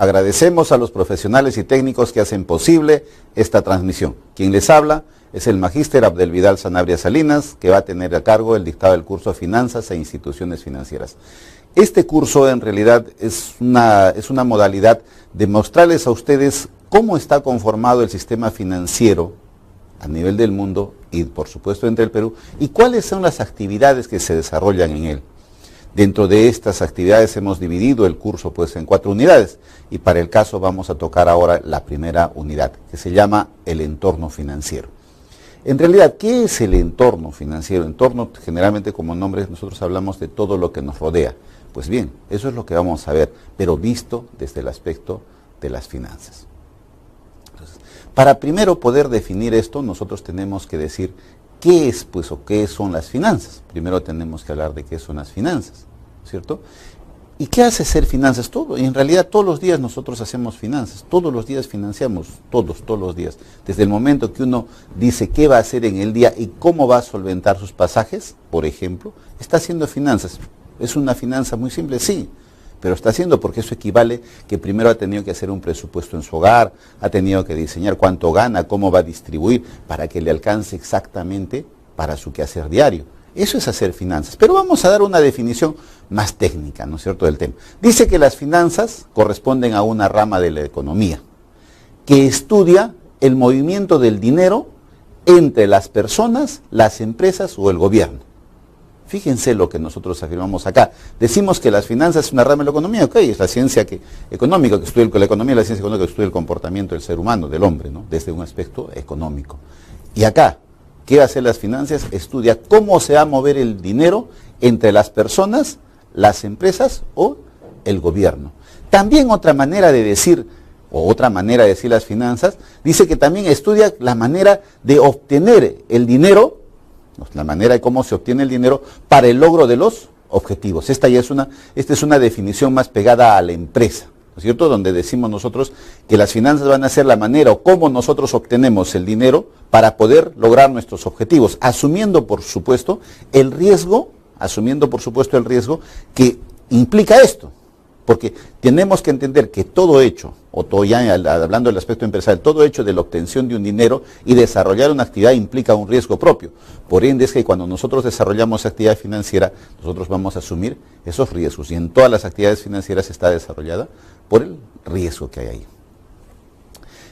Agradecemos a los profesionales y técnicos que hacen posible esta transmisión. Quien les habla es el magíster Abdel Vidal Sanabria Salinas, que va a tener a cargo el dictado del curso Finanzas e Instituciones Financieras. Este curso en realidad es una modalidad de mostrarles a ustedes cómo está conformado el sistema financiero a nivel del mundo y por supuesto entre el Perú, y cuáles son las actividades que se desarrollan en él. Dentro de estas actividades hemos dividido el curso pues en 4 unidades y para el caso vamos a tocar ahora la primera unidad, que se llama el entorno financiero. En realidad, ¿qué es el entorno financiero? Entorno, generalmente como nombre, nosotros hablamos de todo lo que nos rodea. Pues bien, eso es lo que vamos a ver, pero visto desde el aspecto de las finanzas. Entonces, para primero poder definir esto, nosotros tenemos que decir qué es pues o qué son las finanzas. Primero tenemos que hablar de qué son las finanzas, ¿cierto? ¿Y qué hace ser finanzas? Todo. Y en realidad todos los días nosotros hacemos finanzas, todos los días financiamos, todos los días. Desde el momento que uno dice qué va a hacer en el día y cómo va a solventar sus pasajes, por ejemplo, está haciendo finanzas. ¿Es una finanza muy simple? Sí, pero está haciendo porque eso equivale que primero ha tenido que hacer un presupuesto en su hogar, ha tenido que diseñar cuánto gana, cómo va a distribuir para que le alcance exactamente para su quehacer diario. Eso es hacer finanzas. Pero vamos a dar una definición más técnica, ¿no es cierto?, del tema. Dice que las finanzas corresponden a una rama de la economía que estudia el movimiento del dinero entre las personas, las empresas o el gobierno. Fíjense lo que nosotros afirmamos acá. Decimos que las finanzas es una rama de la economía, ok, es la ciencia económica que estudia la economía, la ciencia económica que estudia el comportamiento del ser humano, del hombre, ¿no?, desde un aspecto económico. Y acá, ¿qué va a hacer las finanzas? Estudia cómo se va a mover el dinero entre las personas, las empresas o el gobierno. También otra manera de decir, las finanzas, dice que también estudia la manera de obtener el dinero, la manera de cómo se obtiene el dinero para el logro de los objetivos. Esta es una definición más pegada a la empresa, ¿no es cierto?, donde decimos nosotros que las finanzas van a ser la manera o cómo nosotros obtenemos el dinero para poder lograr nuestros objetivos, asumiendo por supuesto el riesgo que implica esto. Porque tenemos que entender que todo hecho, hablando del aspecto empresarial, todo hecho de la obtención de un dinero y desarrollar una actividad implica un riesgo propio. Por ende es que cuando nosotros desarrollamos actividad financiera, nosotros vamos a asumir esos riesgos. Y en todas las actividades financieras está desarrollada por el riesgo que hay ahí.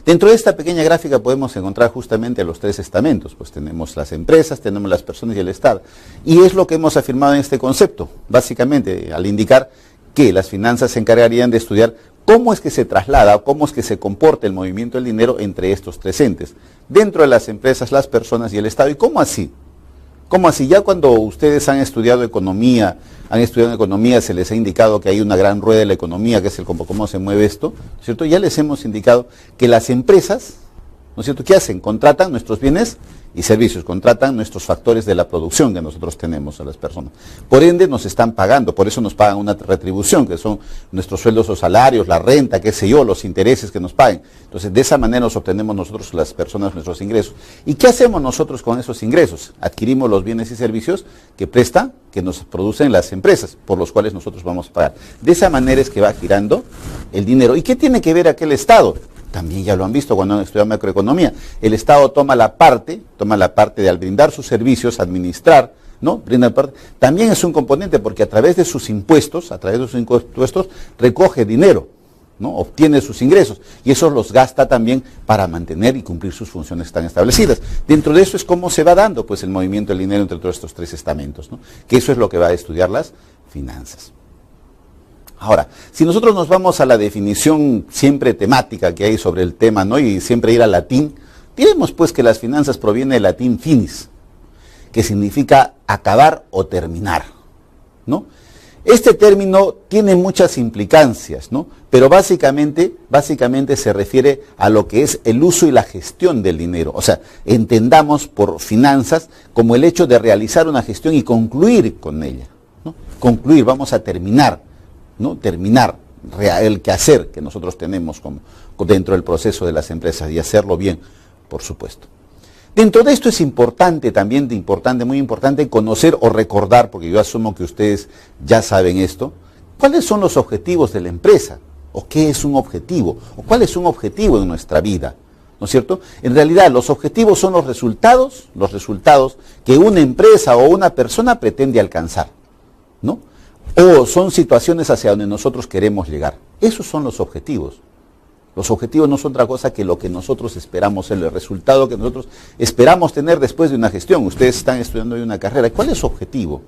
Dentro de esta pequeña gráfica podemos encontrar justamente los 3 estamentos. Pues tenemos las empresas, tenemos las personas y el Estado. Y es lo que hemos afirmado en este concepto, básicamente al indicar que las finanzas se encargarían de estudiar cómo es que se traslada, cómo es que se comporta el movimiento del dinero entre estos 3 entes. Dentro de las empresas, las personas y el Estado. ¿Y cómo así? ¿Cómo así? Ya cuando ustedes han estudiado economía, se les ha indicado que hay una gran rueda de la economía, que es cómo se mueve esto, ¿cierto? Ya les hemos indicado que las empresas, ¿no es cierto?, ¿qué hacen? Contratan nuestros bienes y servicios, contratan nuestros factores de la producción que nosotros tenemos a las personas. Por ende nos están pagando, por eso nos pagan una retribución, que son nuestros sueldos o salarios, la renta, qué sé yo, los intereses que nos paguen. Entonces de esa manera nos obtenemos nosotros, las personas, nuestros ingresos. ¿Y qué hacemos nosotros con esos ingresos? Adquirimos los bienes y servicios que nos producen las empresas, por los cuales nosotros vamos a pagar. De esa manera es que va girando el dinero. ¿Y qué tiene que ver aquel Estado? También ya lo han visto cuando han estudiado macroeconomía. El Estado toma la parte de al brindar sus servicios, administrar, ¿no? También es un componente porque a través de sus impuestos, recoge dinero, ¿no? Obtiene sus ingresos y esos los gasta también para mantener y cumplir sus funciones tan establecidas. Dentro de eso es cómo se va dando pues el movimiento del dinero entre todos estos 3 estamentos, ¿no? Que eso es lo que va a estudiar las finanzas. Ahora, si nosotros nos vamos a la definición siempre temática que hay sobre el tema, ¿no?, y siempre ir al latín, diremos pues que las finanzas provienen del latín finis, que significa acabar o terminar, ¿no? Este término tiene muchas implicancias, ¿no?, pero básicamente se refiere a lo que es el uso y la gestión del dinero. O sea, entendamos por finanzas como el hecho de realizar una gestión y concluir con ella, ¿no? Concluir, vamos a terminar, ¿no? Terminar el quehacer que nosotros tenemos dentro del proceso de las empresas y hacerlo bien, por supuesto. Dentro de esto es muy importante conocer o recordar, porque yo asumo que ustedes ya saben esto, cuáles son los objetivos de la empresa ¿O qué es un objetivo? ¿O cuál es un objetivo en nuestra vida? ¿No es cierto? En realidad, los objetivos son los resultados que una empresa o una persona pretende alcanzar, ¿no? O son situaciones hacia donde nosotros queremos llegar. Esos son los objetivos. Los objetivos no son otra cosa que lo que nosotros esperamos, el resultado que nosotros esperamos tener después de una gestión. Ustedes están estudiando hoy una carrera. ¿Cuál es su objetivo?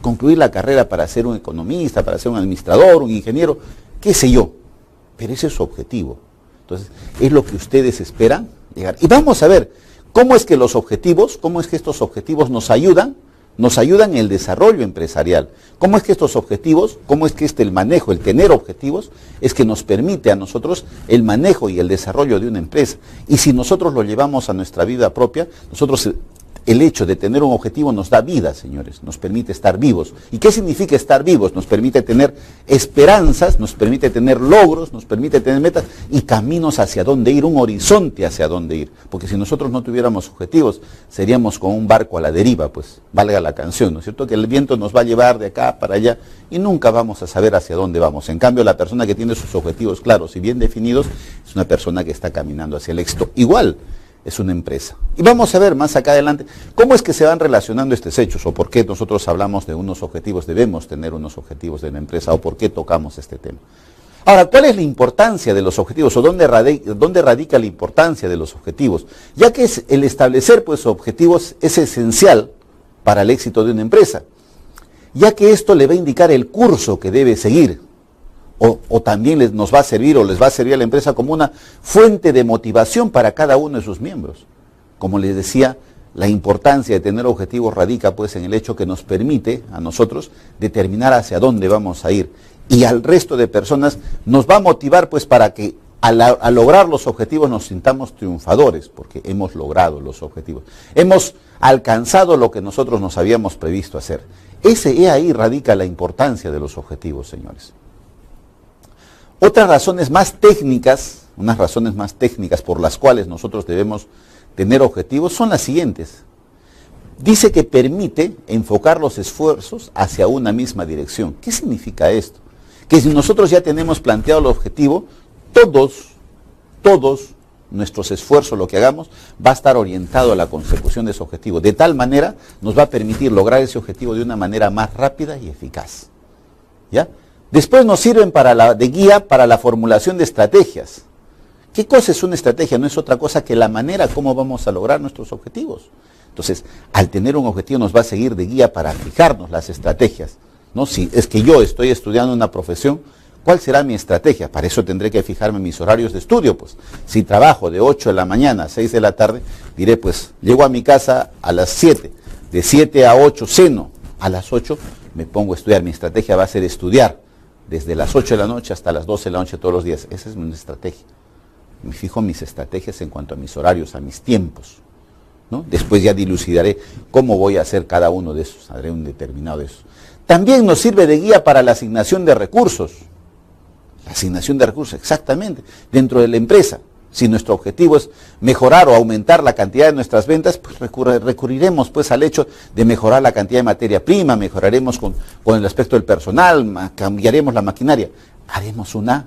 Concluir la carrera para ser un economista, para ser un administrador, un ingeniero, qué sé yo. Pero ese es su objetivo. Entonces, es lo que ustedes esperan llegar. Y vamos a ver cómo es que los objetivos, cómo es que estos objetivos nos ayudan en el desarrollo empresarial. ¿Cómo es que estos objetivos, cómo es que el manejo, el tener objetivos, es que nos permite a nosotros el manejo y el desarrollo de una empresa? Y si nosotros lo llevamos a nuestra vida propia, el hecho de tener un objetivo nos da vida, señores, nos permite estar vivos. ¿Y qué significa estar vivos? Nos permite tener esperanzas, nos permite tener logros, nos permite tener metas y caminos hacia dónde ir, un horizonte hacia dónde ir. Porque si nosotros no tuviéramos objetivos, seríamos como un barco a la deriva, pues, valga la canción, ¿no es cierto? Que el viento nos va a llevar de acá para allá y nunca vamos a saber hacia dónde vamos. En cambio, la persona que tiene sus objetivos claros y bien definidos es una persona que está caminando hacia el éxito. Igual es una empresa. Y vamos a ver más acá adelante cómo es que se van relacionando estos hechos o por qué nosotros hablamos de unos objetivos, debemos tener unos objetivos de la empresa o por qué tocamos este tema. Ahora, ¿cuál es la importancia de los objetivos o dónde radica la importancia de los objetivos? Ya que el establecer pues objetivos es esencial para el éxito de una empresa, ya que esto le va a indicar el curso que debe seguir. O también nos va a servir o les va a servir a la empresa como una fuente de motivación para cada uno de sus miembros. Como les decía, la importancia de tener objetivos radica pues en el hecho que nos permite a nosotros determinar hacia dónde vamos a ir. Y al resto de personas nos va a motivar pues para que al lograr los objetivos nos sintamos triunfadores, porque hemos logrado los objetivos. Hemos alcanzado lo que nosotros nos habíamos previsto hacer. Ahí radica la importancia de los objetivos, señores. Otras razones más técnicas, unas razones más técnicas por las cuales nosotros debemos tener objetivos son las siguientes. Dice que permite enfocar los esfuerzos hacia una misma dirección. ¿Qué significa esto? Que si nosotros ya tenemos planteado el objetivo, todos nuestros esfuerzos, lo que hagamos, va a estar orientado a la consecución de ese objetivo. De tal manera nos va a permitir lograr ese objetivo de una manera más rápida y eficaz. ¿Ya? Después nos sirven de guía para la formulación de estrategias. ¿Qué cosa es una estrategia? No es otra cosa que la manera como vamos a lograr nuestros objetivos. Entonces, al tener un objetivo nos va a seguir de guía para fijarnos las estrategias, ¿no? Si es que yo estoy estudiando una profesión, ¿cuál será mi estrategia? Para eso tendré que fijarme en mis horarios de estudio, pues. Si trabajo de 8 de la mañana a 6 de la tarde, diré, pues, llego a mi casa a las 7. De 7 a 8 ceno. A las 8 me pongo a estudiar. Mi estrategia va a ser estudiar desde las 8 de la noche hasta las 12 de la noche todos los días. Esa es mi estrategia. Me fijo mis estrategias en cuanto a mis horarios, a mis tiempos, ¿no? Después ya dilucidaré cómo voy a hacer cada uno de esos. Haré un determinado de esos. También nos sirve de guía para la asignación de recursos. La asignación de recursos, exactamente, dentro de la empresa. Si nuestro objetivo es mejorar o aumentar la cantidad de nuestras ventas, pues recurriremos pues al hecho de mejorar la cantidad de materia prima, mejoraremos con el aspecto del personal, cambiaremos la maquinaria. Haremos una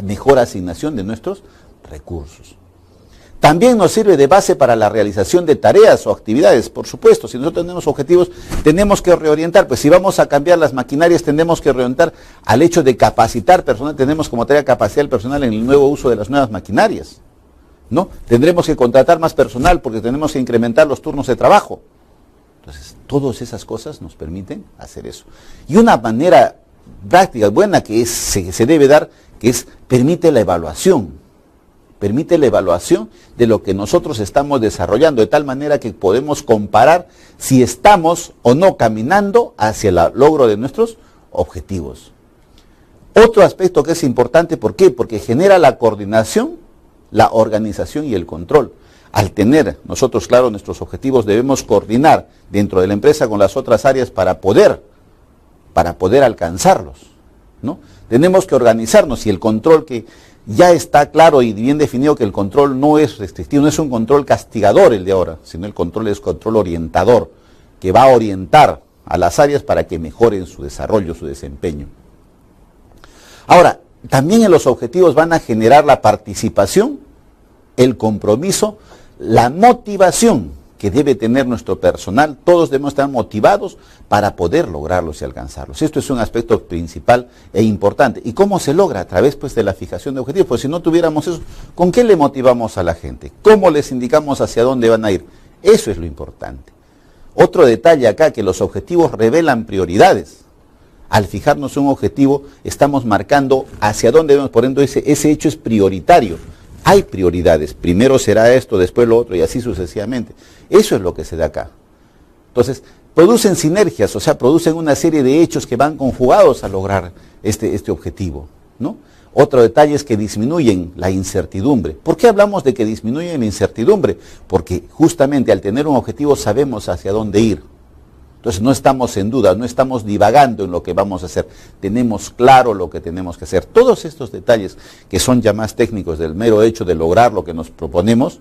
mejor asignación de nuestros recursos. También nos sirve de base para la realización de tareas o actividades, por supuesto. Si nosotros tenemos objetivos, tenemos que reorientar. Pues si vamos a cambiar las maquinarias, tenemos que reorientar al hecho de capacitar personal. Tenemos como tarea capacitar el personal en el nuevo uso de las nuevas maquinarias, ¿no? Tendremos que contratar más personal porque tenemos que incrementar los turnos de trabajo. Entonces, todas esas cosas nos permiten hacer eso. Y una manera práctica, buena, que se debe dar, permite la evaluación. Permite la evaluación de lo que nosotros estamos desarrollando, de tal manera que podemos comparar si estamos o no caminando hacia el logro de nuestros objetivos. Otro aspecto que es importante, ¿por qué? Porque genera la coordinación, la organización y el control. Al tener nosotros claro nuestros objetivos, debemos coordinar dentro de la empresa con las otras áreas para poder alcanzarlos, ¿no? Tenemos que organizarnos y el control que ya está claro y bien definido que el control no es restrictivo, no es un control castigador el de ahora, sino el control es control orientador, que va a orientar a las áreas para que mejoren su desarrollo, su desempeño. Ahora, también en los objetivos van a generar la participación, el compromiso, la motivación que debe tener nuestro personal. Todos debemos estar motivados para poder lograrlos y alcanzarlos. Esto es un aspecto principal e importante. ¿Y cómo se logra? A través pues, de la fijación de objetivos. Pues si no tuviéramos eso, ¿con qué le motivamos a la gente? ¿Cómo les indicamos hacia dónde van a ir? Eso es lo importante. Otro detalle acá, que los objetivos revelan prioridades. Al fijarnos un objetivo, estamos marcando hacia dónde debemos, por ende ese hecho es prioritario. Hay prioridades, primero será esto, después lo otro y así sucesivamente. Eso es lo que se da acá. Entonces, producen sinergias, o sea, producen una serie de hechos que van conjugados a lograr este objetivo, ¿no? Otro detalle es que disminuyen la incertidumbre. ¿Por qué hablamos de que disminuyen la incertidumbre? Porque justamente al tener un objetivo sabemos hacia dónde ir. Entonces no estamos en duda, no estamos divagando en lo que vamos a hacer. Tenemos claro lo que tenemos que hacer. Todos estos detalles que son ya más técnicos del mero hecho de lograr lo que nos proponemos,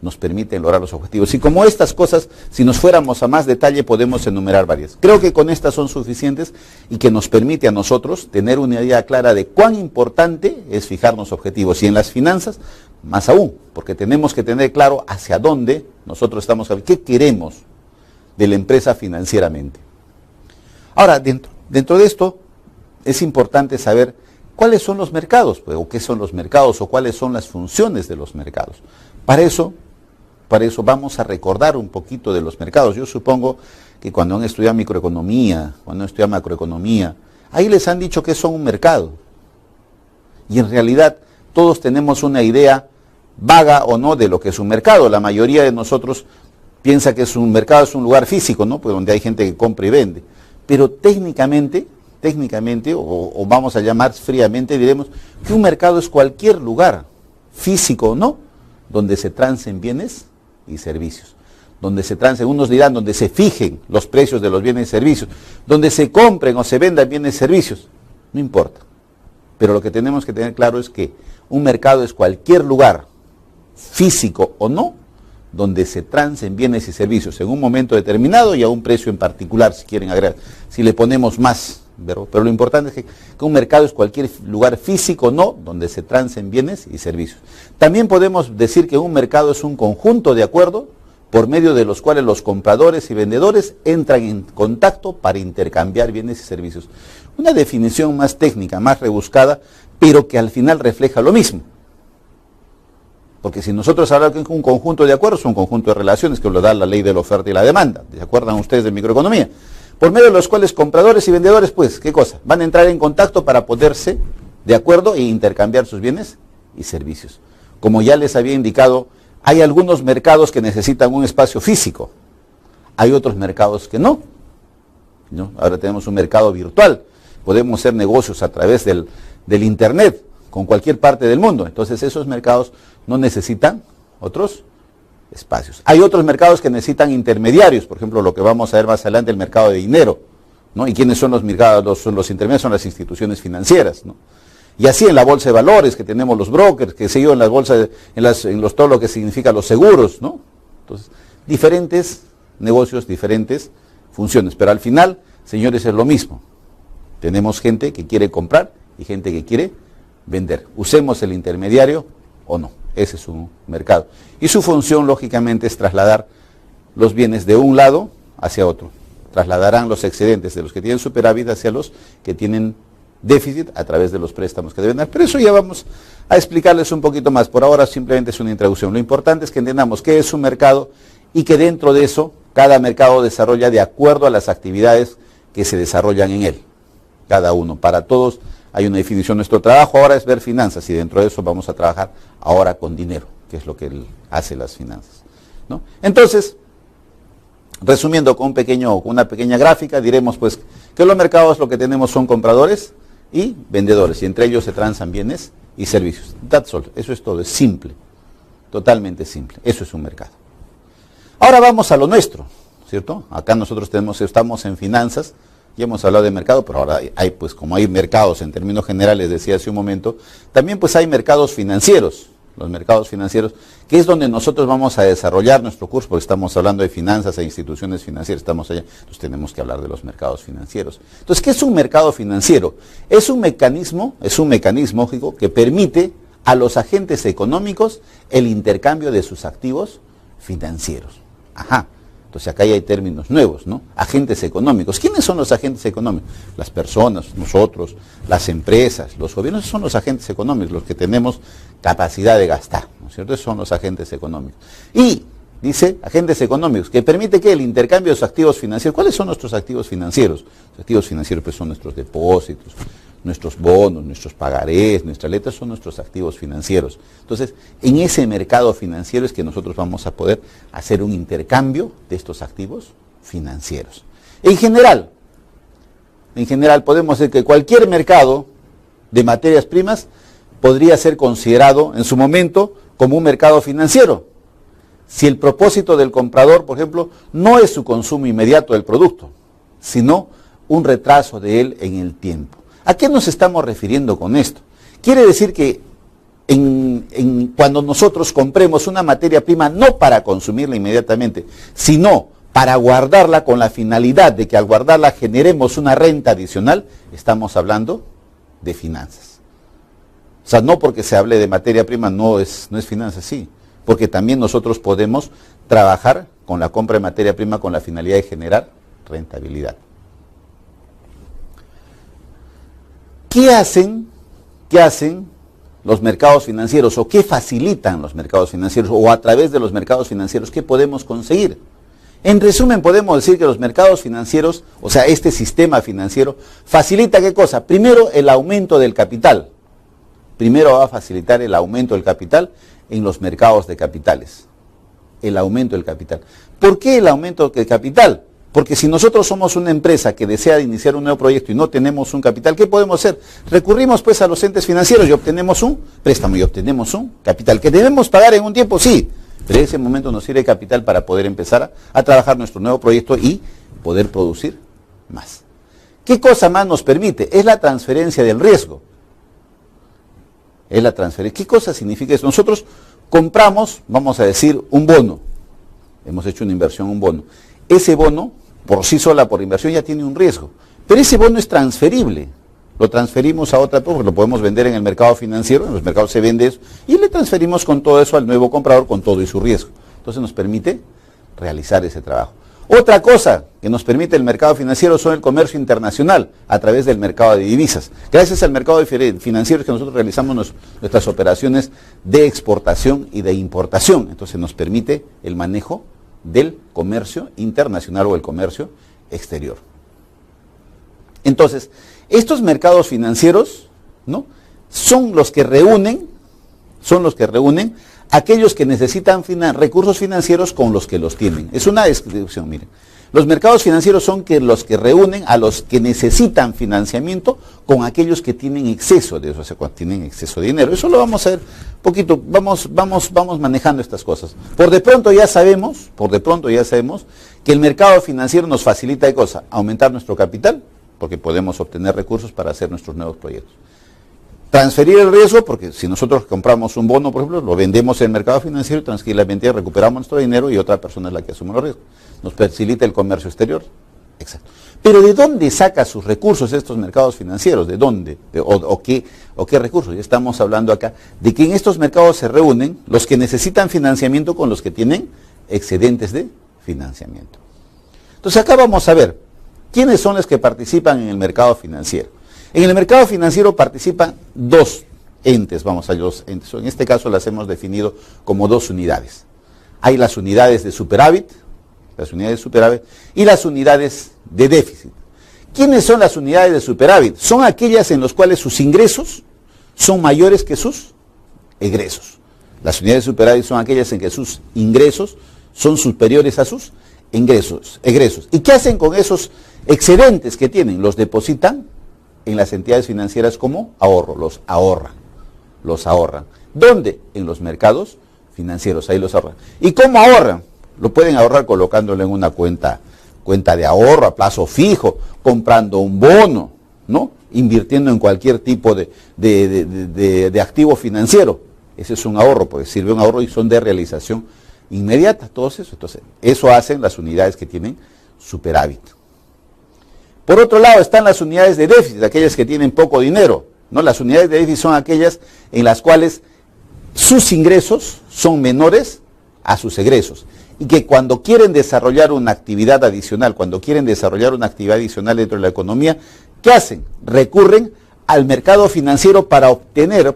nos permiten lograr los objetivos. Y como estas cosas, si nos fuéramos a más detalle, podemos enumerar varias. Creo que con estas son suficientes y que nos permite a nosotros tener una idea clara de cuán importante es fijarnos objetivos. Y en las finanzas, más aún, porque tenemos que tener claro hacia dónde nosotros estamos, qué queremos de la empresa financieramente. Ahora, dentro de esto, es importante saber cuáles son los mercados, pues, o qué son los mercados, o cuáles son las funciones de los mercados. Para eso vamos a recordar un poquito de los mercados. Yo supongo que cuando han estudiado microeconomía, cuando han estudiado macroeconomía, ahí les han dicho que son un mercado. Y en realidad todos tenemos una idea vaga o no de lo que es un mercado. La mayoría de nosotros piensa que un mercado es un lugar físico, ¿no? Pues donde hay gente que compra y vende. Pero técnicamente, o vamos a llamar fríamente, diremos que un mercado es cualquier lugar, físico o no, donde se transen bienes y servicios. Donde se transen, unos dirán, donde se fijen los precios de los bienes y servicios, donde se compren o se vendan bienes y servicios. No importa. Pero lo que tenemos que tener claro es que un mercado es cualquier lugar, físico o no, donde se transen bienes y servicios en un momento determinado y a un precio en particular, si quieren agregar, si le ponemos más, pero lo importante es que un mercado es cualquier lugar físico, no, donde se transen bienes y servicios. También podemos decir que un mercado es un conjunto de acuerdos por medio de los cuales los compradores y vendedores entran en contacto para intercambiar bienes y servicios. Una definición más técnica, más rebuscada, pero que al final refleja lo mismo. Porque si nosotros hablamos que es un conjunto de acuerdos, es un conjunto de relaciones que lo da la ley de la oferta y la demanda. ¿Se acuerdan ustedes de microeconomía? Por medio de los cuales compradores y vendedores, pues, ¿qué cosa? Van a entrar en contacto para poderse de acuerdo e intercambiar sus bienes y servicios. Como ya les había indicado, hay algunos mercados que necesitan un espacio físico. Hay otros mercados que no. Ahora tenemos un mercado virtual. Podemos hacer negocios a través del Internet con cualquier parte del mundo. Entonces esos mercados no necesitan otros espacios. Hay otros mercados que necesitan intermediarios, por ejemplo, lo que vamos a ver más adelante, el mercado de dinero, ¿no? ¿Y quiénes son los mercados? Los intermediarios son las instituciones financieras, ¿no? Y así en la bolsa de valores, que tenemos los brokers, que se en las bolsas, todo lo que significa los seguros, ¿no? Entonces, diferentes negocios, diferentes funciones, pero al final, señores, es lo mismo. Tenemos gente que quiere comprar y gente que quiere vender. Usemos el intermediario o no. Ese es un mercado. Y su función, lógicamente, es trasladar los bienes de un lado hacia otro. Trasladarán los excedentes de los que tienen superávit hacia los que tienen déficit a través de los préstamos que deben dar. Pero eso ya vamos a explicarles un poquito más. Por ahora simplemente es una introducción. Lo importante es que entendamos qué es un mercado y que dentro de eso cada mercado desarrolla de acuerdo a las actividades que se desarrollan en él. Cada uno. Para todos hay una definición. Nuestro trabajo ahora es ver finanzas y dentro de eso vamos a trabajar ahora con dinero, que es lo que él hace las finanzas, ¿no? Entonces, resumiendo con una pequeña gráfica, diremos pues que los mercados lo que tenemos son compradores y vendedores, y entre ellos se transan bienes y servicios. That's all. Eso es todo, es simple, totalmente simple. Eso es un mercado. Ahora vamos a lo nuestro, ¿cierto? Acá nosotros estamos en finanzas. Ya hemos hablado de mercado, pero ahora como hay mercados en términos generales, decía hace un momento, también pues hay mercados financieros. los mercados financieros, que es donde nosotros vamos a desarrollar nuestro curso, porque estamos hablando de finanzas e instituciones financieras, estamos allá, entonces tenemos que hablar de los mercados financieros. Entonces, ¿qué es un mercado financiero? Es un mecanismo lógico que permite a los agentes económicos el intercambio de sus activos financieros. Ajá. Entonces acá ya hay términos nuevos, ¿no? Agentes económicos. ¿Quiénes son los agentes económicos? Las personas, nosotros, las empresas, los gobiernos. Esos son los agentes económicos, los que tenemos capacidad de gastar, ¿no es cierto? Esos son los agentes económicos. Y dice agentes económicos, que permite que el intercambio de sus activos financieros. ¿Cuáles son nuestros activos financieros? Los activos financieros pues son nuestros depósitos, nuestros bonos, nuestros pagarés, nuestras letras son nuestros activos financieros. Entonces, en ese mercado financiero es que nosotros vamos a poder hacer un intercambio de estos activos financieros. En general podemos decir que cualquier mercado de materias primas podría ser considerado en su momento como un mercado financiero. Si el propósito del comprador, por ejemplo, no es su consumo inmediato del producto, sino un retraso de él en el tiempo. ¿A qué nos estamos refiriendo con esto? Quiere decir que cuando nosotros compremos una materia prima no para consumirla inmediatamente, sino para guardarla con la finalidad de que al guardarla generemos una renta adicional, estamos hablando de finanzas. O sea, no porque se hable de materia prima no es finanzas, sí, porque también nosotros podemos trabajar con la compra de materia prima con la finalidad de generar rentabilidad. ¿Qué hacen los mercados financieros o qué facilitan los mercados financieros o a través de los mercados financieros qué podemos conseguir? En resumen, podemos decir que los mercados financieros, o sea, este sistema financiero, facilita ¿qué cosa? Primero, el aumento del capital. Primero va a facilitar el aumento del capital en los mercados de capitales. El aumento del capital. ¿Por qué el aumento del capital? Porque si nosotros somos una empresa que desea iniciar un nuevo proyecto y no tenemos un capital, ¿qué podemos hacer? Recurrimos pues a los entes financieros y obtenemos un préstamo y obtenemos un capital que debemos pagar en un tiempo, sí, pero en ese momento nos sirve capital para poder empezar a trabajar nuestro nuevo proyecto y poder producir más. ¿Qué cosa más nos permite? Es la transferencia del riesgo. Es la transferencia. ¿Qué cosa significa eso? Nosotros compramos, vamos a decir, un bono. Hemos hecho una inversión, un bono. Ese bono por sí sola, por inversión, ya tiene un riesgo. Pero ese bono es transferible. Lo transferimos a otra, porque lo podemos vender en el mercado financiero, en los mercados se vende eso, y le transferimos con todo eso al nuevo comprador, con todo y su riesgo. Entonces nos permite realizar ese trabajo. Otra cosa que nos permite el mercado financiero son el comercio internacional, a través del mercado de divisas. Gracias al mercado financiero es que nosotros realizamos nuestras operaciones de exportación y de importación. Entonces nos permite el manejo del comercio internacional o el comercio exterior. Entonces, estos mercados financieros, ¿no?, son los que reúnen aquellos que necesitan recursos financieros con los que los tienen. Es una descripción, miren. Los mercados financieros son los que reúnen a los que necesitan financiamiento con aquellos que tienen exceso de eso, o sea, cuando tienen exceso de dinero. Eso lo vamos a ver poquito, vamos manejando estas cosas. Por de pronto ya sabemos que el mercado financiero nos facilita ¿qué cosa? Aumentar nuestro capital, porque podemos obtener recursos para hacer nuestros nuevos proyectos. Transferir el riesgo, porque si nosotros compramos un bono, por ejemplo, lo vendemos en el mercado financiero y tranquilamente recuperamos nuestro dinero y otra persona es la que asume los riesgos. Nos facilita el comercio exterior. Exacto. Pero ¿de dónde saca sus recursos estos mercados financieros? ¿De dónde? ¿O qué recursos? Ya estamos hablando acá de que en estos mercados se reúnen los que necesitan financiamiento con los que tienen excedentes de financiamiento. Entonces acá vamos a ver quiénes son los que participan en el mercado financiero. En el mercado financiero participan dos entes, en este caso las hemos definido como dos unidades. Hay las unidades de superávit y las unidades de déficit. ¿Quiénes son las unidades de superávit? Son aquellas en las cuales sus ingresos son mayores que sus egresos. Las unidades de superávit son aquellas en que sus ingresos son superiores a sus egresos. ¿Y qué hacen con esos excedentes que tienen? Los depositan en las entidades financieras como ahorro, los ahorran. ¿Dónde? En los mercados financieros, ahí los ahorran. ¿Y cómo ahorran? Lo pueden ahorrar colocándolo en una cuenta de ahorro a plazo fijo, comprando un bono, ¿no?, invirtiendo en cualquier tipo de activo financiero. Ese es un ahorro, porque sirve un ahorro y son de realización inmediata, todos eso. Entonces, eso hacen las unidades que tienen superávit. Por otro lado están las unidades de déficit, aquellas que tienen poco dinero, ¿no? Las unidades de déficit son aquellas en las cuales sus ingresos son menores a sus egresos y que cuando quieren desarrollar una actividad adicional, dentro de la economía, ¿qué hacen? Recurren al mercado financiero para obtener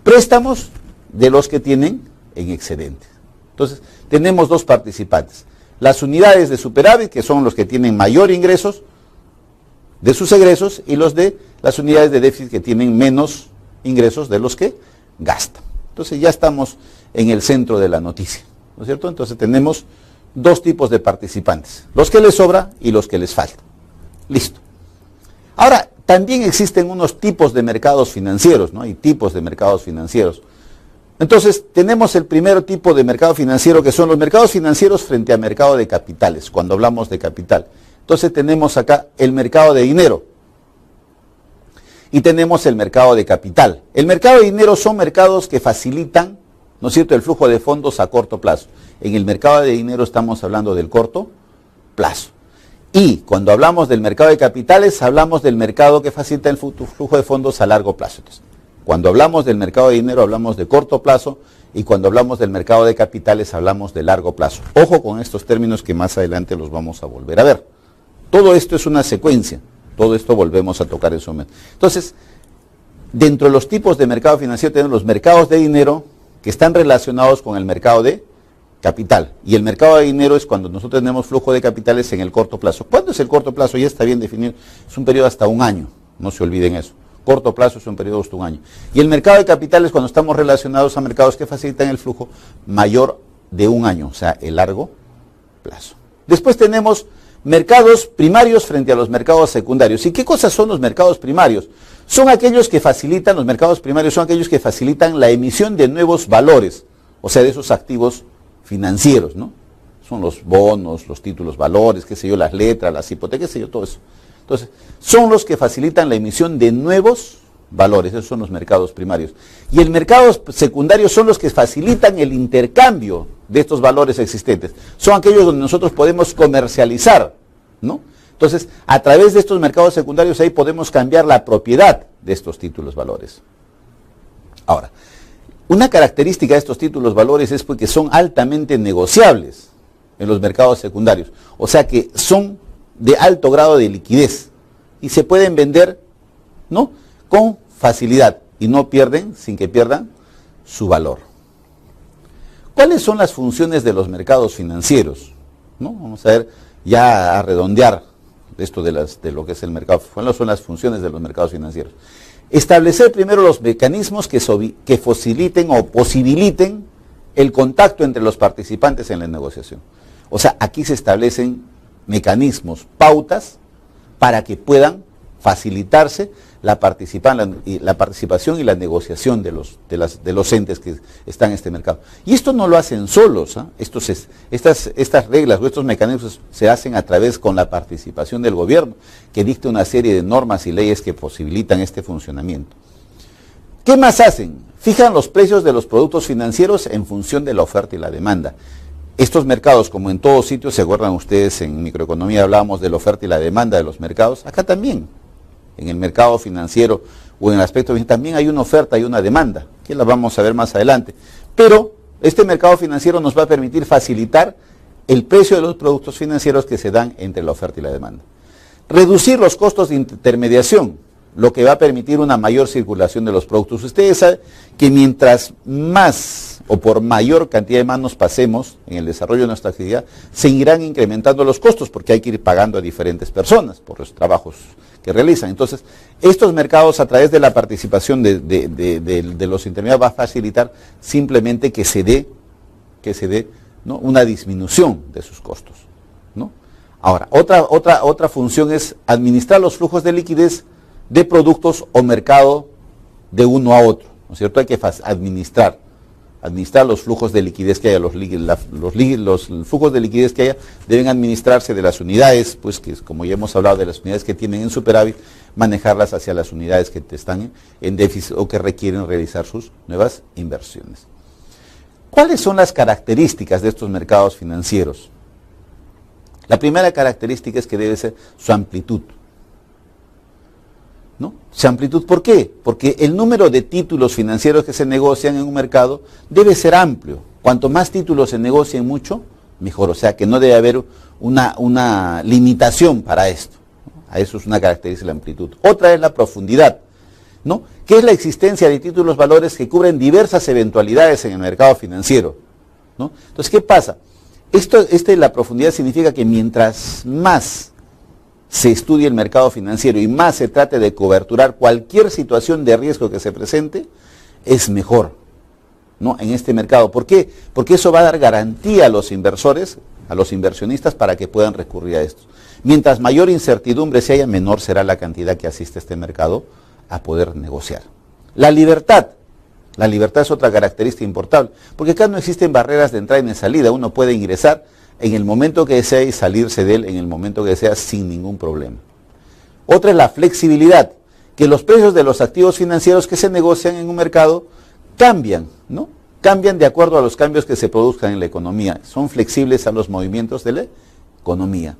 préstamos de los que tienen en excedente. Entonces, tenemos dos participantes. Las unidades de superávit, que son los que tienen mayor ingresos de sus egresos, y las unidades de déficit, que tienen menos ingresos de los que gastan. Entonces ya estamos en el centro de la noticia, ¿no es cierto? Entonces tenemos dos tipos de participantes, los que les sobra y los que les falta. Listo. Ahora, también existen unos tipos de mercados financieros, ¿no? Hay tipos de mercados financieros. Entonces, tenemos el primer tipo de mercado financiero, que son los mercados financieros frente al mercado de capitales, cuando hablamos de capital. Entonces, tenemos acá el mercado de dinero y tenemos el mercado de capital. El mercado de dinero son mercados que facilitan, ¿no es cierto?, el flujo de fondos a corto plazo. En el mercado de dinero estamos hablando del corto plazo. Y cuando hablamos del mercado de capitales, hablamos del mercado que facilita el flujo de fondos a largo plazo. Entonces, cuando hablamos del mercado de dinero, hablamos de corto plazo, y cuando hablamos del mercado de capitales, hablamos de largo plazo. Ojo con estos términos, que más adelante los vamos a volver a ver. Todo esto es una secuencia, todo esto volvemos a tocar en su momento. Entonces, dentro de los tipos de mercado financiero tenemos los mercados de dinero, que están relacionados con el mercado de capital. Y el mercado de dinero es cuando nosotros tenemos flujo de capitales en el corto plazo. ¿Cuándo es el corto plazo? Ya está bien definido. Es un periodo hasta un año, no se olviden eso. Corto plazo es un periodo hasta un año. Y el mercado de capitales, cuando estamos relacionados a mercados que facilitan el flujo mayor de un año, o sea, el largo plazo. Después tenemos mercados primarios frente a los mercados secundarios. ¿Y qué cosas son los mercados primarios? Son aquellos que facilitan, los mercados primarios son aquellos que facilitan la emisión de nuevos valores, o sea, de esos activos financieros, ¿no? Son los bonos, los títulos valores, qué sé yo, las letras, las hipotecas, qué sé yo, todo eso. Entonces, son los que facilitan la emisión de nuevos valores, esos son los mercados primarios. Y el mercado secundario son los que facilitan el intercambio de estos valores existentes. Son aquellos donde nosotros podemos comercializar, ¿no? Entonces, a través de estos mercados secundarios ahí podemos cambiar la propiedad de estos títulos valores. Ahora, una característica de estos títulos valores es porque son altamente negociables en los mercados secundarios. O sea que son de alto grado de liquidez y se pueden vender, ¿no?, con facilidad y no pierden, sin que pierdan su valor. ¿Cuáles son las funciones de los mercados financieros? ¿No? Vamos a ver, ya a redondear esto de lo que es el mercado. ¿Cuáles son las funciones de los mercados financieros? Establecer primero los mecanismos que faciliten o posibiliten el contacto entre los participantes en la negociación. O sea, aquí se establecen mecanismos, pautas, para que puedan facilitarse la participación y la negociación de los entes que están en este mercado. Y esto no lo hacen solos, ¿eh? Estas reglas o estos mecanismos se hacen a través con la participación del gobierno, que dicta una serie de normas y leyes que posibilitan este funcionamiento. ¿Qué más hacen? Fijan los precios de los productos financieros en función de la oferta y la demanda. Estos mercados, como en todos sitios, se acuerdan ustedes, en microeconomía hablábamos de la oferta y la demanda de los mercados, acá también, en el mercado financiero o en el aspecto financiero, también hay una oferta y una demanda, que la vamos a ver más adelante. Pero este mercado financiero nos va a permitir facilitar el precio de los productos financieros que se dan entre la oferta y la demanda. Reducir los costos de intermediación, lo que va a permitir una mayor circulación de los productos. Ustedes saben que mientras más o por mayor cantidad de manos pasemos en el desarrollo de nuestra actividad, se irán incrementando los costos porque hay que ir pagando a diferentes personas por los trabajos que realizan. Entonces, estos mercados a través de la participación de los intermediarios va a facilitar simplemente que se dé, ¿no?, una disminución de sus costos, ¿no? Ahora, otra función es administrar los flujos de liquidez de productos o mercado de uno a otro, ¿no es cierto? Hay que administrar los flujos de liquidez que haya, los flujos de liquidez que haya deben administrarse de las unidades, pues que como ya hemos hablado de las unidades que tienen en superávit, manejarlas hacia las unidades que están en déficit o que requieren realizar sus nuevas inversiones. ¿Cuáles son las características de estos mercados financieros? La primera característica es que debe ser su amplitud. ¿No? Su amplitud, ¿por qué? Porque el número de títulos financieros que se negocian en un mercado debe ser amplio. Cuanto más títulos se negocien mucho, mejor. O sea que no debe haber una limitación para esto. A eso es una característica de la amplitud. Otra es la profundidad, ¿no? Que es la existencia de títulos valores que cubren diversas eventualidades en el mercado financiero, ¿no? Entonces, ¿qué pasa? La profundidad significa que mientras más se estudie el mercado financiero y más se trate de coberturar cualquier situación de riesgo que se presente, es mejor, ¿no? En este mercado. ¿Por qué? Porque eso va a dar garantía a los inversores, a los inversionistas, para que puedan recurrir a esto. Mientras mayor incertidumbre se haya, menor será la cantidad que asiste a este mercado a poder negociar. La libertad es otra característica importante, porque acá no existen barreras de entrada y de salida. Uno puede ingresar en el momento que desea y salirse de él en el momento que desea sin ningún problema. Otra es la flexibilidad, que los precios de los activos financieros que se negocian en un mercado cambian, ¿no? Cambian de acuerdo a los cambios que se produzcan en la economía. Son flexibles a los movimientos de la economía.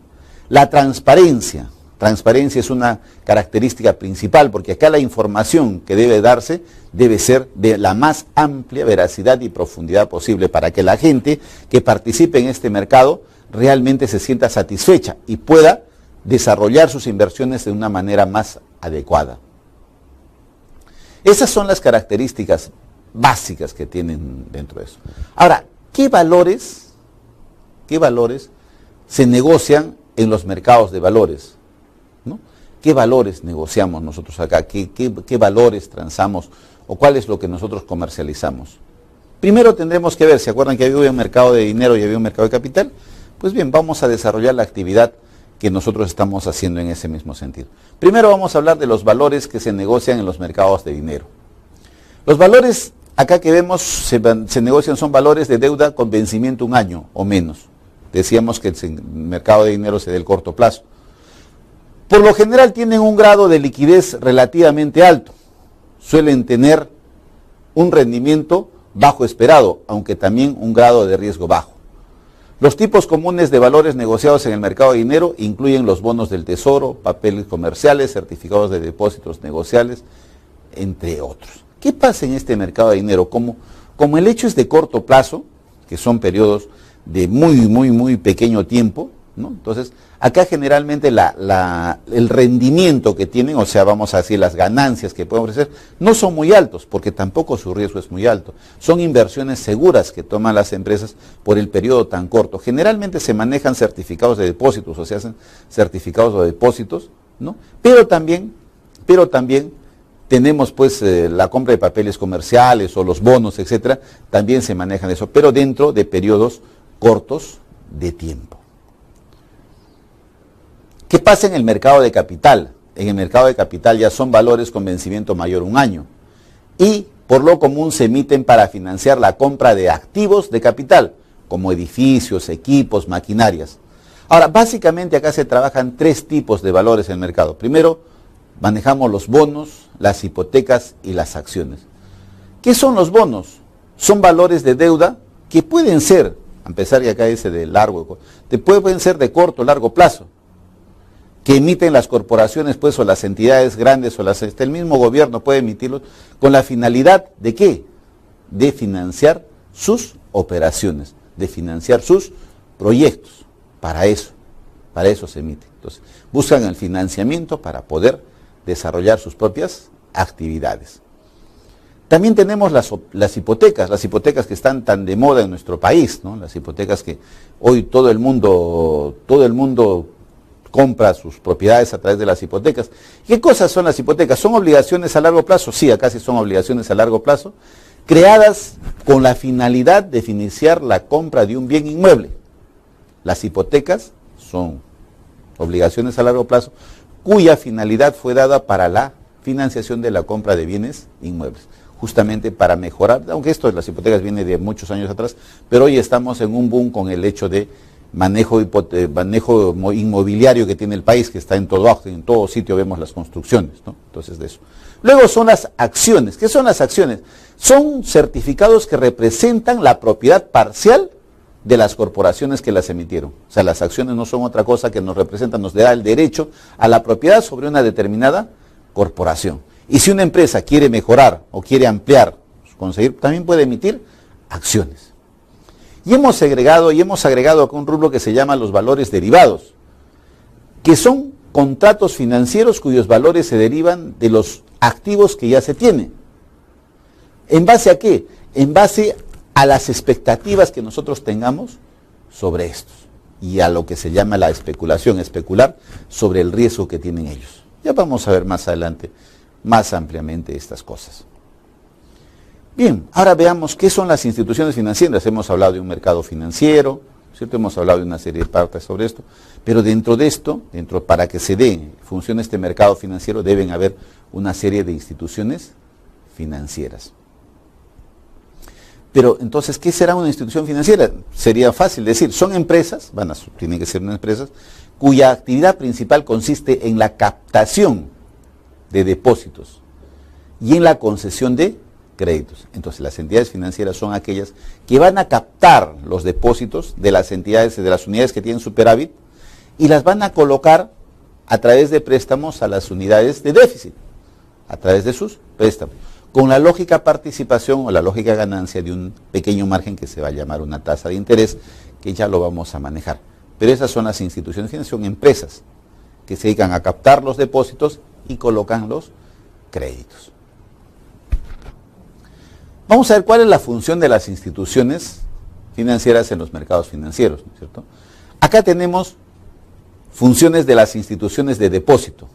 La transparencia es una característica principal, porque acá la información que debe darse debe ser de la más amplia veracidad y profundidad posible para que la gente que participe en este mercado realmente se sienta satisfecha y pueda desarrollar sus inversiones de una manera más adecuada. Esas son las características básicas que tienen dentro de eso. Ahora, ¿qué valores se negocian en los mercados de valores? ¿No? ¿Qué valores negociamos nosotros acá? ¿Qué valores transamos? ¿O cuál es lo que nosotros comercializamos? Primero tendremos que ver, ¿se acuerdan que había un mercado de dinero y había un mercado de capital? Pues bien, vamos a desarrollar la actividad que nosotros estamos haciendo en ese mismo sentido. Primero vamos a hablar de los valores que se negocian en los mercados de dinero. Los valores acá que vemos se negocian son valores de deuda con vencimiento un año o menos. Decíamos que el mercado de dinero se da el corto plazo. Por lo general tienen un grado de liquidez relativamente alto. Suelen tener un rendimiento bajo esperado, aunque también un grado de riesgo bajo. Los tipos comunes de valores negociados en el mercado de dinero incluyen los bonos del tesoro, papeles comerciales, certificados de depósitos negociables, entre otros. ¿Qué pasa en este mercado de dinero? Como el hecho es de corto plazo, que son periodos de muy pequeño tiempo, ¿no? Entonces, acá generalmente el rendimiento que tienen, o sea, vamos a decir, las ganancias que pueden ofrecer, no son muy altos, porque tampoco su riesgo es muy alto. Son inversiones seguras que toman las empresas por el periodo tan corto. Generalmente se manejan certificados de depósitos, o se hacen certificados de depósitos, ¿no? Pero también tenemos pues la compra de papeles comerciales o los bonos, etcétera, también se manejan eso, pero dentro de periodos cortos de tiempo. ¿Qué pasa en el mercado de capital? En el mercado de capital ya son valores con vencimiento mayor a un año y por lo común se emiten para financiar la compra de activos de capital, como edificios, equipos, maquinarias. Ahora, básicamente acá se trabajan tres tipos de valores en el mercado. Primero, manejamos los bonos, las hipotecas y las acciones. ¿Qué son los bonos? Son valores de deuda que pueden ser, a pesar que acá dice de largo, pueden ser de corto o largo plazo, que emiten las corporaciones pues o las entidades grandes o el mismo gobierno puede emitirlos con la finalidad de ¿qué? De financiar sus operaciones, de financiar sus proyectos. Para eso se emite. Entonces, buscan el financiamiento para poder desarrollar sus propias actividades. También tenemos las hipotecas que están tan de moda en nuestro país, ¿no? Las hipotecas que hoy todo el mundo compra sus propiedades a través de las hipotecas. ¿Qué cosas son las hipotecas? ¿Son obligaciones a largo plazo? Sí, acá sí son obligaciones a largo plazo, creadas con la finalidad de financiar la compra de un bien inmueble. Las hipotecas son obligaciones a largo plazo cuya finalidad fue dada para la financiación de la compra de bienes inmuebles, justamente para mejorar, aunque esto de las hipotecas viene de muchos años atrás, pero hoy estamos en un boom con el hecho de manejo inmobiliario que tiene el país, que está en todo sitio vemos las construcciones, ¿no? Entonces, de eso. Luego son las acciones. ¿Qué son las acciones? Son certificados que representan la propiedad parcial de las corporaciones que las emitieron. O sea, las acciones no son otra cosa que nos representan, nos da el derecho a la propiedad sobre una determinada corporación. Y si una empresa quiere mejorar o quiere ampliar, conseguir, también puede emitir acciones. Y hemos agregado acá un rubro que se llama los valores derivados, que son contratos financieros cuyos valores se derivan de los activos que ya se tienen. ¿En base a qué? En base a las expectativas que nosotros tengamos sobre estos y a lo que se llama la especulación, especular sobre el riesgo que tienen ellos. Ya vamos a ver más adelante, más ampliamente estas cosas. Bien, ahora veamos qué son las instituciones financieras. Hemos hablado de un mercado financiero, ¿cierto? Hemos hablado de una serie de partes sobre esto, pero dentro de esto, para que se funcione este mercado financiero, deben haber una serie de instituciones financieras. Pero entonces, ¿qué será una institución financiera? Sería fácil decir, son empresas, tienen que ser unas empresas, cuya actividad principal consiste en la captación de depósitos y en la concesión de créditos. Entonces, las entidades financieras son aquellas que van a captar los depósitos de las entidades, de las unidades que tienen superávit, y las van a colocar a través de préstamos a las unidades de déficit, a través de sus préstamos, con la lógica participación o la lógica ganancia de un pequeño margen que se va a llamar una tasa de interés, que ya lo vamos a manejar. Pero esas son las instituciones financieras, son empresas que se dedican a captar los depósitos y colocan los créditos. Vamos a ver cuál es la función de las instituciones financieras en los mercados financieros, ¿no es cierto? Acá tenemos funciones de las instituciones de depósito.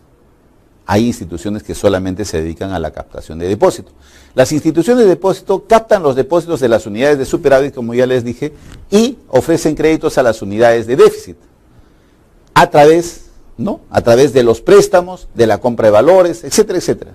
Hay instituciones que solamente se dedican a la captación de depósitos. Las instituciones de depósito captan los depósitos de las unidades de superávit, como ya les dije, y ofrecen créditos a las unidades de déficit a través de los préstamos, de la compra de valores, etcétera, etcétera.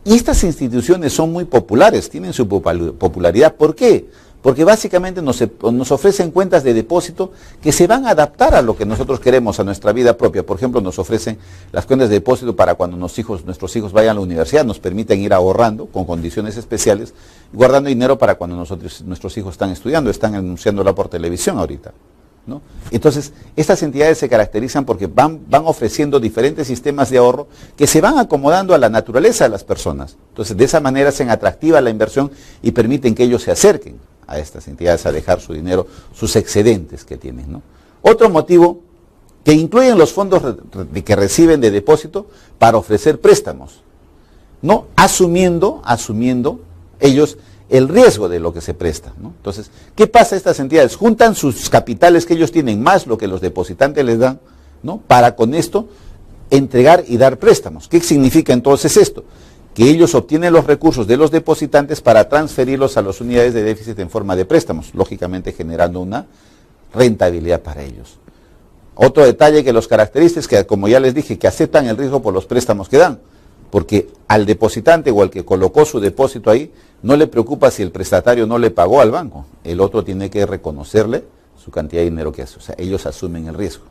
Y estas instituciones son muy populares, tienen su popularidad. ¿Por qué? Porque básicamente nos ofrecen cuentas de depósito que se van a adaptar a lo que nosotros queremos, a nuestra vida propia. Por ejemplo, nos ofrecen las cuentas de depósito para cuando nuestros hijos vayan a la universidad, nos permiten ir ahorrando con condiciones especiales, guardando dinero para cuando nuestros hijos están estudiando, están anunciándola por televisión ahorita, ¿no? Entonces, estas entidades se caracterizan porque van ofreciendo diferentes sistemas de ahorro que se van acomodando a la naturaleza de las personas. Entonces, de esa manera hacen atractiva la inversión y permiten que ellos se acerquen a estas entidades a dejar su dinero, sus excedentes que tienen, ¿no? Otro motivo, que incluyen los fondos que reciben de depósito para ofrecer préstamos, ¿no? Asumiendo ellos el riesgo de lo que se presta, ¿no? Entonces, ¿qué pasa a estas entidades? Juntan sus capitales que ellos tienen más lo que los depositantes les dan, ¿no? Para con esto entregar y dar préstamos. ¿Qué significa entonces esto? Que ellos obtienen los recursos de los depositantes para transferirlos a las unidades de déficit en forma de préstamos, lógicamente generando una rentabilidad para ellos. Otro detalle que los caracteriza es que, como ya les dije, que aceptan el riesgo por los préstamos que dan, porque al depositante o al que colocó su depósito ahí, no le preocupa si el prestatario no le pagó al banco, el otro tiene que reconocerle su cantidad de dinero que hace, o sea, ellos asumen el riesgo.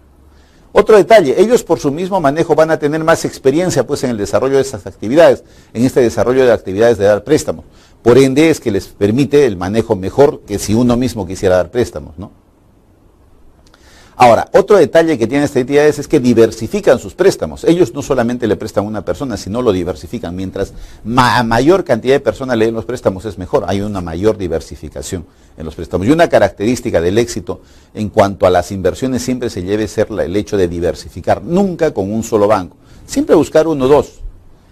Otro detalle, ellos por su mismo manejo van a tener más experiencia pues en el desarrollo de esas actividades, en este desarrollo de actividades de dar préstamos. Por ende es que les permite el manejo mejor que si uno mismo quisiera dar préstamos, ¿no? Ahora, otro detalle que tienen estas entidades es que diversifican sus préstamos. Ellos no solamente le prestan a una persona, sino lo diversifican. Mientras mayor cantidad de personas le den los préstamos es mejor. Hay una mayor diversificación en los préstamos. Y una característica del éxito en cuanto a las inversiones siempre se debe ser el hecho de diversificar. Nunca con un solo banco. Siempre buscar uno o dos.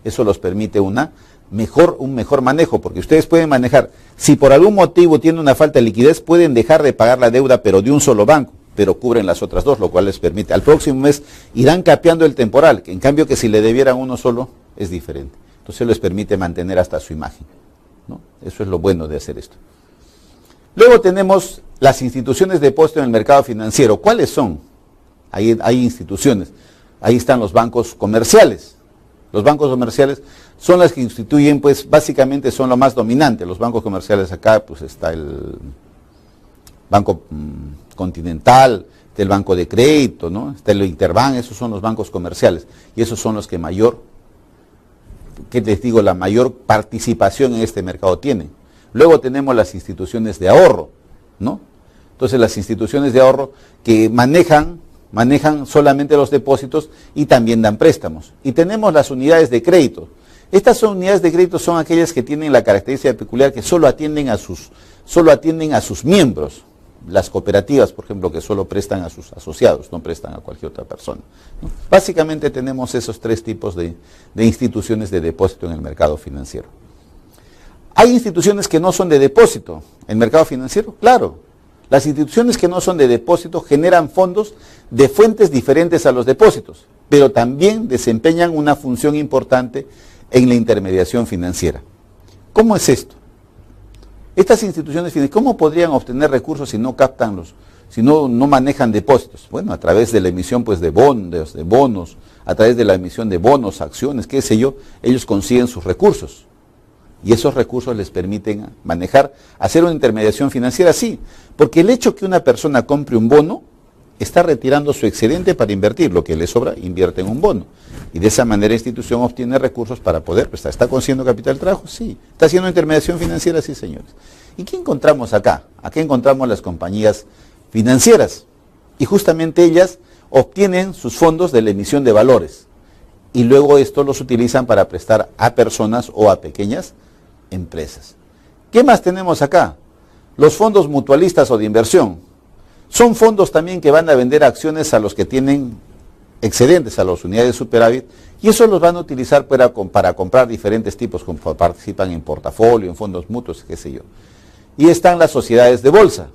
Eso los permite un mejor manejo, porque ustedes pueden manejar. Si por algún motivo tienen una falta de liquidez, pueden dejar de pagar la deuda, pero de un solo banco, pero cubren las otras dos, lo cual les permite, al próximo mes irán capeando el temporal, que en cambio que si le debieran uno solo es diferente. Entonces les permite mantener hasta su imagen, ¿no? Eso es lo bueno de hacer esto. Luego tenemos las instituciones de depósito en el mercado financiero. ¿Cuáles son? Hay instituciones. Ahí están los bancos comerciales. Los bancos comerciales son las que instituyen, pues básicamente son lo más dominante. Los bancos comerciales acá, pues está el Banco Continental, está el banco de crédito, ¿no? Está el Interbank, esos son los bancos comerciales, y esos son los que la mayor participación en este mercado tienen. Luego tenemos las instituciones de ahorro, ¿no? Entonces las instituciones de ahorro que manejan solamente los depósitos y también dan préstamos. Y tenemos las unidades de crédito. Estas unidades de crédito son aquellas que tienen la característica peculiar que solo atienden a sus miembros. Las cooperativas, por ejemplo, que solo prestan a sus asociados, no prestan a cualquier otra persona, ¿no? Básicamente tenemos esos tres tipos de instituciones de depósito en el mercado financiero. ¿Hay instituciones que no son de depósito en el mercado financiero? Claro. Las instituciones que no son de depósito generan fondos de fuentes diferentes a los depósitos, pero también desempeñan una función importante en la intermediación financiera. ¿Cómo es esto? Estas instituciones financieras, ¿cómo podrían obtener recursos si no captan si no manejan depósitos? Bueno, a través de la emisión pues, de bonos, a través de la emisión de bonos, acciones, qué sé yo, ellos consiguen sus recursos. Y esos recursos les permiten hacer una intermediación financiera, sí, porque el hecho que una persona compre un bono, está retirando su excedente para invertir, lo que le sobra, invierte en un bono. Y de esa manera la institución obtiene recursos para poder prestar. ¿Está consiguiendo capital de trabajo? Sí. ¿Está haciendo intermediación financiera? Sí, señores. ¿Y qué encontramos acá? Acá encontramos las compañías financieras. Y justamente ellas obtienen sus fondos de la emisión de valores. Y luego estos los utilizan para prestar a personas o a pequeñas empresas. ¿Qué más tenemos acá? Los fondos mutualistas o de inversión. Son fondos también que van a vender acciones a los que tienen excedentes, a las unidades de superávit, y eso los van a utilizar para comprar diferentes tipos, como participan en portafolio, en fondos mutuos, qué sé yo. Y están las sociedades de bolsa,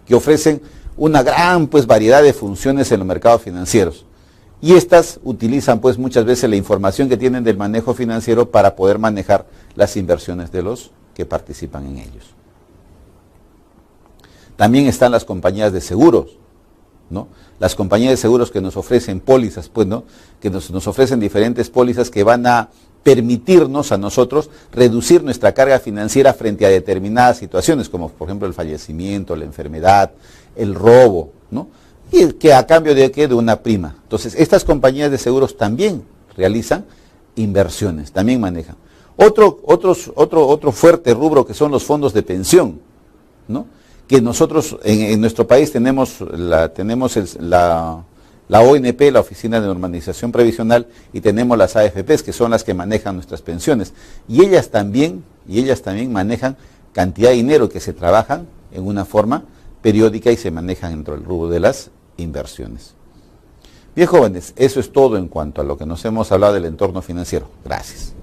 que ofrecen una gran variedad de funciones en los mercados financieros. Y estas utilizan muchas veces la información que tienen del manejo financiero para poder manejar las inversiones de los que participan en ellos. También están las compañías de seguros, ¿no? Las compañías de seguros que nos ofrecen pólizas, ¿no? Que nos ofrecen diferentes pólizas que van a permitirnos a nosotros reducir nuestra carga financiera frente a determinadas situaciones, como por ejemplo el fallecimiento, la enfermedad, el robo, ¿no? Y que a cambio de ¿qué? De una prima. Entonces, estas compañías de seguros también realizan inversiones, también manejan. Otro fuerte rubro que son los fondos de pensión, ¿no? Que nosotros en nuestro país tenemos la ONP, la Oficina de Normalización Previsional, y tenemos las AFPs, que son las que manejan nuestras pensiones. Y ellas también manejan cantidad de dinero que se trabajan en una forma periódica y se manejan dentro del rubro de las inversiones. Bien, jóvenes, eso es todo en cuanto a lo que nos hemos hablado del entorno financiero. Gracias.